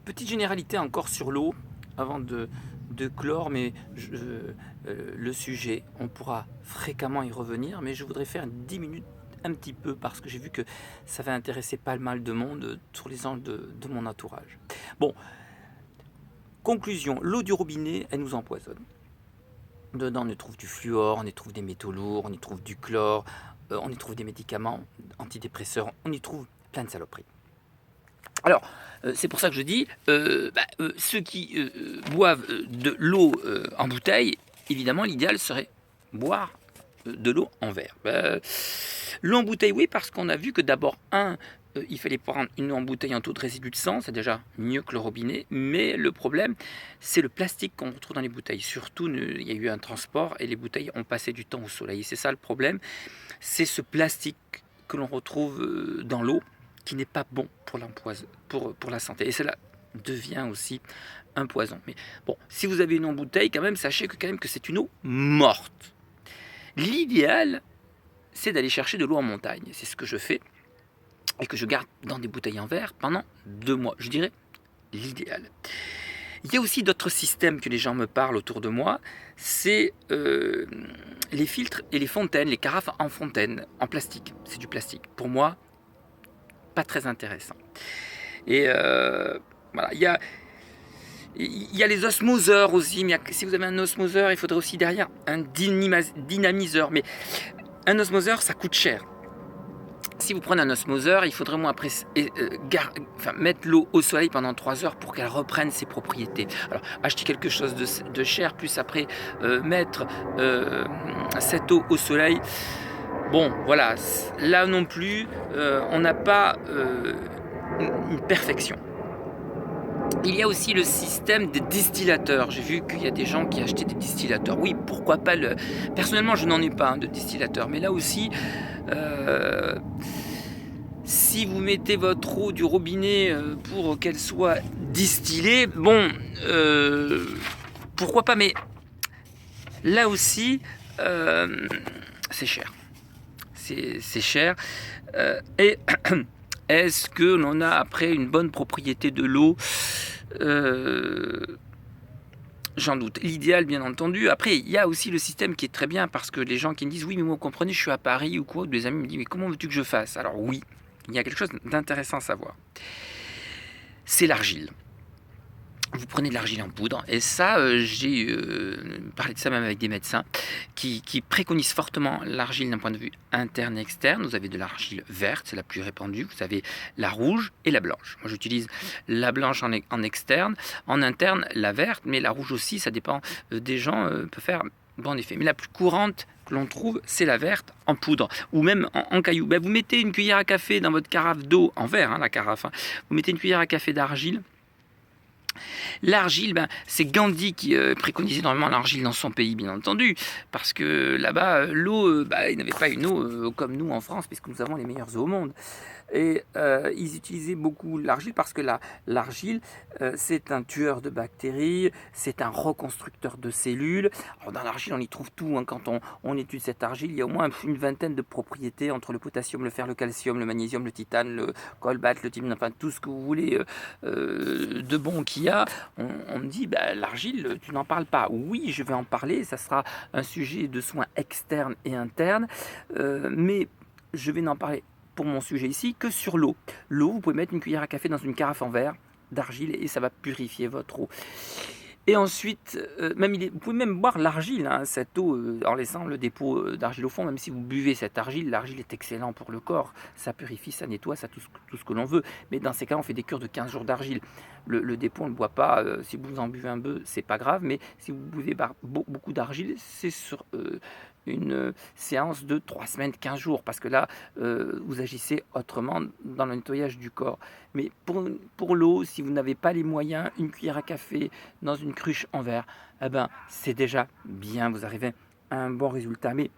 Petite généralité encore sur l'eau, avant de clore, mais le sujet, on pourra fréquemment y revenir, mais je voudrais faire 10 minutes un petit peu parce que j'ai vu que ça va intéresser pas mal de monde sur les angles de mon entourage. Bon, conclusion, l'eau du robinet, elle nous empoisonne. Dedans, on y trouve du fluor, on y trouve des métaux lourds, on y trouve du chlore, on y trouve des médicaments antidépresseurs, on y trouve plein de saloperies. Alors, c'est pour ça que je dis, ceux qui boivent de l'eau en bouteille, évidemment, l'idéal serait boire de l'eau en verre. L'eau en bouteille, oui, parce qu'on a vu que d'abord, il fallait prendre une eau en bouteille en taux de résidu de sang, c'est déjà mieux que le robinet, mais le problème, c'est le plastique qu'on retrouve dans les bouteilles. Surtout, il y a eu un transport et les bouteilles ont passé du temps au soleil. Et c'est ça le problème, c'est ce plastique que l'on retrouve dans l'eau qui n'est pas bon pour la santé. Et cela devient aussi un poison. Mais bon, si vous avez une eau en bouteille, quand même, sachez que c'est une eau morte. L'idéal, c'est d'aller chercher de l'eau en montagne. C'est ce que je fais et que je garde dans des bouteilles en verre pendant 2 mois. Je dirais l'idéal. Il y a aussi d'autres systèmes que les gens me parlent autour de moi, c'est les filtres et les fontaines, les carafes en fontaine, en plastique. C'est du plastique. Pour moi, pas très intéressant. Et voilà, il y a les osmoseurs aussi, mais si vous avez un osmoseur, il faudrait aussi derrière un dynamiseur. Mais un osmoseur, ça coûte cher. Si vous prenez un osmoseur, il faudrait moins après mettre l'eau au soleil pendant 3 heures pour qu'elle reprenne ses propriétés. Alors, acheter quelque chose de cher, plus après mettre cette eau au soleil. Bon, voilà, là non plus, on n'a pas une perfection. Il y a aussi le système des distillateurs. J'ai vu qu'il y a des gens qui achetaient des distillateurs. Oui, pourquoi pas le... Personnellement, je n'en ai pas de distillateur. Mais là aussi, si vous mettez votre eau du robinet pour qu'elle soit distillée, bon, pourquoi pas. Mais là aussi, c'est cher. C'est cher. Et est-ce que l'on a après une bonne propriété de l'eau? J'en doute. L'idéal, bien entendu. Après, il y a aussi le système qui est très bien parce que les gens qui me disent oui, mais vous comprenez, je suis à Paris ou quoi, des amis me disent mais comment veux-tu que je fasse? Alors oui, il y a quelque chose d'intéressant à savoir. C'est l'argile. Vous prenez de l'argile en poudre, et ça, j'ai parlé de ça même avec des médecins qui préconisent fortement l'argile d'un point de vue interne et externe. Vous avez de l'argile verte, c'est la plus répandue, vous avez la rouge et la blanche. Moi j'utilise la blanche en externe, en interne la verte, mais la rouge aussi, ça dépend des gens, peut faire bon effet. Mais la plus courante que l'on trouve, c'est la verte en poudre, ou même en caillou. Vous mettez une cuillère à café dans votre carafe d'eau, en verre, la carafe, vous mettez une cuillère à café d'argile. L'argile, c'est Gandhi qui préconisait énormément l'argile dans son pays, bien entendu, parce que là-bas, l'eau, il n'avait pas une eau comme nous en France, puisque nous avons les meilleures eaux au monde. Et ils utilisaient beaucoup l'argile parce que l'argile, c'est un tueur de bactéries, c'est un reconstructeur de cellules. Alors, dans l'argile, on y trouve tout. Quand on étudie cette argile, il y a au moins une vingtaine de propriétés entre le potassium, le fer, le calcium, le magnésium, le titane, le cobalt, le titane, enfin tout ce que vous voulez de bon qu'il y a. On me dit, l'argile, tu n'en parles pas. Oui, je vais en parler. Ça sera un sujet de soins externes et internes. Mais je vais n'en parler pour mon sujet ici que sur l'eau. L'eau, vous pouvez mettre une cuillère à café dans une carafe en verre d'argile et ça va purifier votre eau. Et ensuite, vous pouvez même boire l'argile, cette eau, en laissant le dépôt d'argile au fond, même si vous buvez cette argile, l'argile est excellent pour le corps, ça purifie, ça nettoie, ça tout ce que l'on veut. Mais dans ces cas, on fait des cures de 15 jours d'argile. Le dépôt, on ne le boit pas, si vous en buvez un peu, c'est pas grave, mais si vous buvez beaucoup d'argile, c'est sur une séance de 3 semaines, 15 jours, parce que là, vous agissez autrement dans le nettoyage du corps. Mais pour l'eau, si vous n'avez pas les moyens, une cuillère à café dans une cruche en verre, c'est déjà bien, vous arrivez à un bon résultat. Mais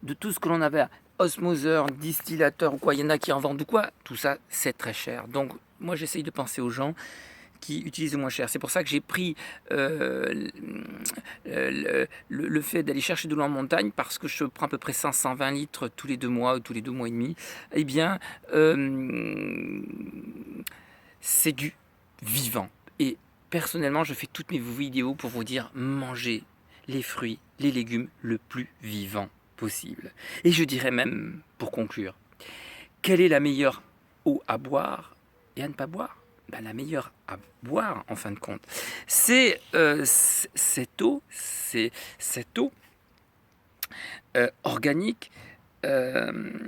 de tout ce que l'on avait, osmoseur, distillateur ou quoi, il y en a qui en vendent ou quoi, tout ça, c'est très cher. Donc, moi, j'essaye de penser aux gens qui utilisent le moins cher. C'est pour ça que j'ai pris le fait d'aller chercher de l'eau en montagne, parce que je prends à peu près 100-120 litres tous les 2 mois ou tous les 2 mois et demi. Eh bien, c'est dû vivant. Et personnellement, je fais toutes mes vidéos pour vous dire mangez les fruits, les légumes le plus vivant possible. Et je dirais même, pour conclure, quelle est la meilleure eau à boire et à ne pas boire? Ben, la meilleure à boire, en fin de compte, c'est cette eau organique euh,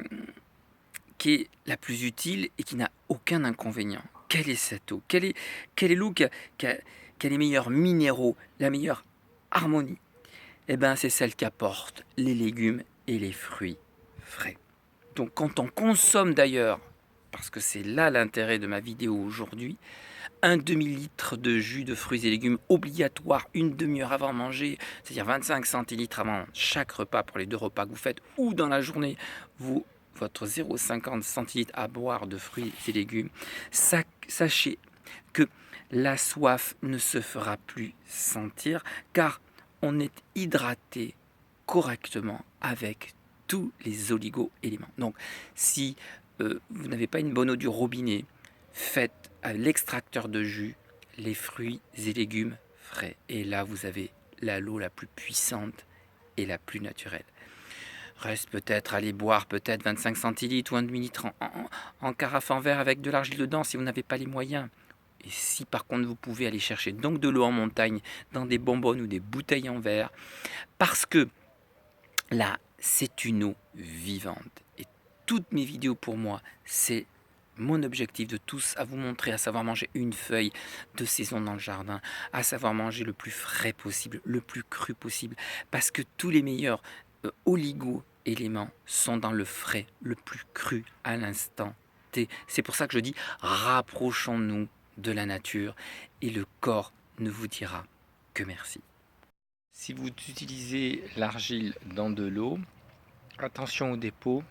qui est la plus utile et qui n'a aucun inconvénient. Quelle est cette eau? Quelle est l'eau qui a les meilleurs minéraux, la meilleure harmonie? Eh bien, c'est celle qu'apportent les légumes et les fruits frais. Donc, quand on consomme d'ailleurs, parce que c'est là l'intérêt de ma vidéo aujourd'hui, un demi-litre de jus de fruits et légumes obligatoire une demi-heure avant de manger, c'est-à-dire 25 centilitres avant chaque repas pour les 2 repas que vous faites, ou dans la journée, votre 0,50 centilitres à boire de fruits et légumes, sachez que la soif ne se fera plus sentir, car on est hydraté correctement avec tous les oligo-éléments. Donc, si vous n'avez pas une bonne eau du robinet, faites à l'extracteur de jus les fruits et légumes frais. Et là, vous avez l'eau la plus puissante et la plus naturelle. Reste peut-être aller boire peut-être 25 centilitres ou un demi-litre en carafe en verre avec de l'argile dedans si vous n'avez pas les moyens. Et si par contre vous pouvez aller chercher donc de l'eau en montagne dans des bonbonnes ou des bouteilles en verre, parce que là, c'est une eau vivante. Et toutes mes vidéos pour moi, c'est mon objectif de tous à vous montrer, à savoir manger une feuille de saison dans le jardin, à savoir manger le plus frais possible, le plus cru possible, parce que tous les meilleurs oligo-éléments sont dans le frais, le plus cru à l'instant T. C'est pour ça que je dis rapprochons-nous de la nature et le corps ne vous dira que merci. Si vous utilisez l'argile dans de l'eau, attention aux dépôts,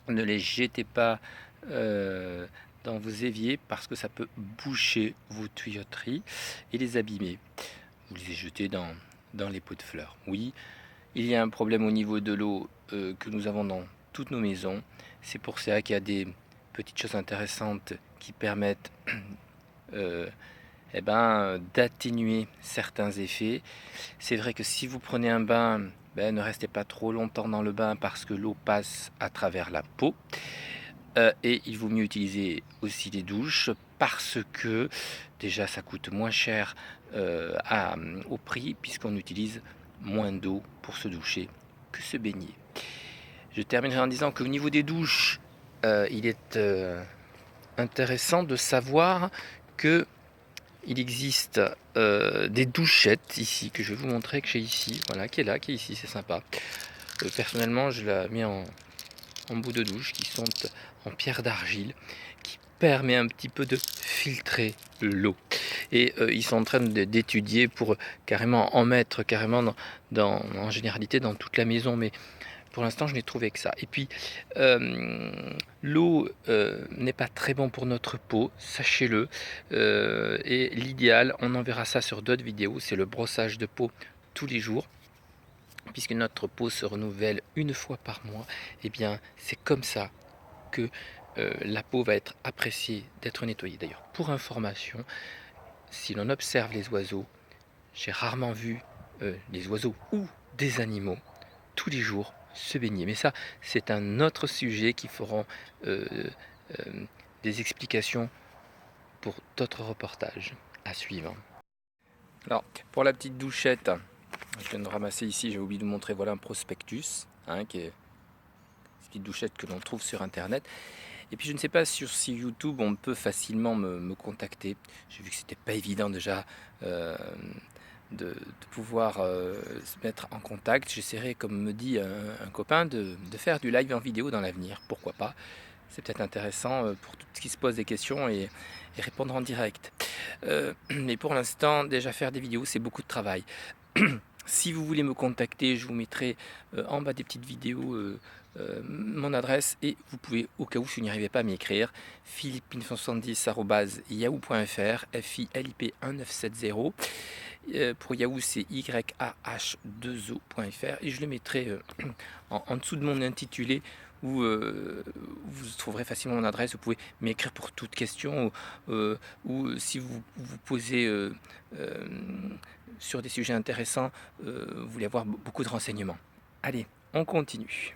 ne les jetez pas dans vos éviers parce que ça peut boucher vos tuyauteries et les abîmer. Vous les jetez dans les pots de fleurs. Oui, il y a un problème au niveau de l'eau que nous avons dans toutes nos maisons. C'est pour ça qu'il y a des petites choses intéressantes qui permettent d'atténuer certains effets. C'est vrai que si vous prenez un bain, ne restez pas trop longtemps dans le bain parce que l'eau passe à travers la peau. Et il vaut mieux utiliser aussi les douches parce que déjà ça coûte moins cher au prix puisqu'on utilise moins d'eau pour se doucher que se baigner. Je terminerai en disant qu'au niveau des douches, il est intéressant de savoir que il existe des douchettes ici que je vais vous montrer, que j'ai ici, voilà, qui est ici, c'est sympa. Personnellement, je la mets en bout de douche qui sont en pierre d'argile, qui permet un petit peu de filtrer l'eau. Et ils sont en train d'étudier pour carrément en mettre carrément en généralité dans toute la maison, mais pour l'instant je n'ai trouvé que ça. Et puis l'eau n'est pas très bon pour notre peau, sachez-le, et l'idéal, on en verra ça sur d'autres vidéos, c'est le brossage de peau tous les jours, puisque notre peau se renouvelle une fois par mois. Et bien c'est comme ça que la peau va être appréciée d'être nettoyée. D'ailleurs, pour information, si l'on observe les oiseaux, j'ai rarement vu les oiseaux ou des animaux tous les jours se baigner. Mais ça, c'est un autre sujet qui feront des explications pour d'autres reportages à suivre. Alors, pour la petite douchette, je viens de ramasser ici, j'ai oublié de vous montrer, voilà un prospectus, qui est une petite douchette que l'on trouve sur internet. Et puis je ne sais pas si YouTube on peut facilement me contacter. J'ai vu que c'était pas évident déjà de pouvoir se mettre en contact. J'essaierai, comme me dit un copain, de faire du live en vidéo dans l'avenir. Pourquoi pas? C'est peut-être intéressant pour tout ce qui se pose des questions et répondre en direct. Mais pour l'instant, déjà faire des vidéos, c'est beaucoup de travail. Si vous voulez me contacter, je vous mettrai en bas des petites vidéos mon adresse et vous pouvez, au cas où si vous n'y arrivez pas à m'écrire, philippe1970@yahoo.fr, FILIP1970. Pour Yahoo, c'est YAH2O.fr et je le mettrai en dessous de mon intitulé où vous trouverez facilement mon adresse. Vous pouvez m'écrire pour toute question ou si vous posez sur des sujets intéressants, vous voulez avoir beaucoup de renseignements. Allez, on continue.